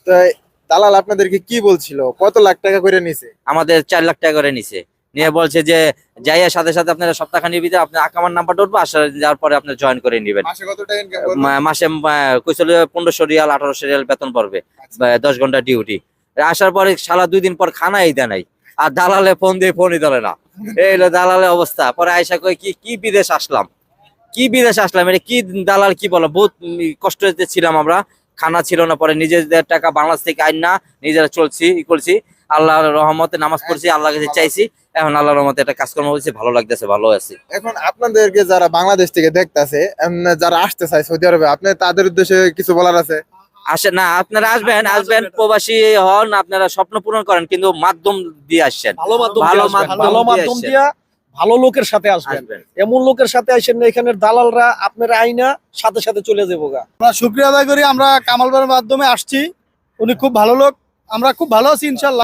তো দালাল আপনাদেরকে কি বলছিল, কত লাখ টাকা করে নিছে? আমাদের 4 লাখ টাকা করে নিছে, নিয়ে বলছে যে যাইয়া সাথে সাথে আপনারা সপ্তাহখানির ভিতরে আপনার আকামার নাম্বারটা উঠবো, আসা যাওয়ার পরে আপনার জয়েন করে নেবেন। মাসে কত টাকা ইনকাম করবেন? মাসে কইছিল 1500 রিয়াল 1800 রিয়াল বেতন পড়বে, 10 ঘন্টা ডিউটি। আসার পরে শালা 2 দিন পর খানাই দেয় নাই, আর দালালে ফোন দিয়ে ফোনই ধরে না। এই হলো দালালের অবস্থা। পরে আয়সা কই কি কি বিদেশ আসলাম, কি বিদেশ আসলাম, এটা কি দালাল কি বলো, বহুত কষ্টতে ছিলাম আমরা, খানা ছিল না। পরে নিজেদের টাকা বাংলাদেশ থেকে আইন না, নিজেরা চলছি ই করছি, আল্লাহর রহমতে নামাজ পড়ছি, আল্লাহর কাছে চাইছি, এখন আল্লাহর রহমতে একটা কাজকর্ম হয়েছে, ভালো লাগতেছে, ভালো আছি। এখন আপনাদেরকে যারা বাংলাদেশ থেকে দেখতাছে, যারা আসতে চায় সৌদি আরবে, আপনি তাদের উদ্দেশ্যে কিছু বলার আছে? আসেন না, আপনারা আসবেন, আসবেন প্রবাসী হন, আপনারা স্বপ্ন পূরণ করেন, কিন্তু মাধ্যম দিয়ে আসছেন, ভালো মাধ্যম ভালো দিয়ে আসবেন, মাধ্যম ভালো দিয়ে মাধ্যম আসছেন। দিয়া ভালো লোকের সাথে আসবেন। আসবেন। এমন লোকের সাথে আসেন না এখানের দালালরা আপনার আইনা সাথে সাথে চলে যাবো গা। আমরা শুকরিয়া আদায় করি, আমরা কামাল ভাইয়ের মাধ্যমে আসছি, উনি খুব ভালো লোক, আমরা খুব ভালো আছি ইনশাল্লাহ।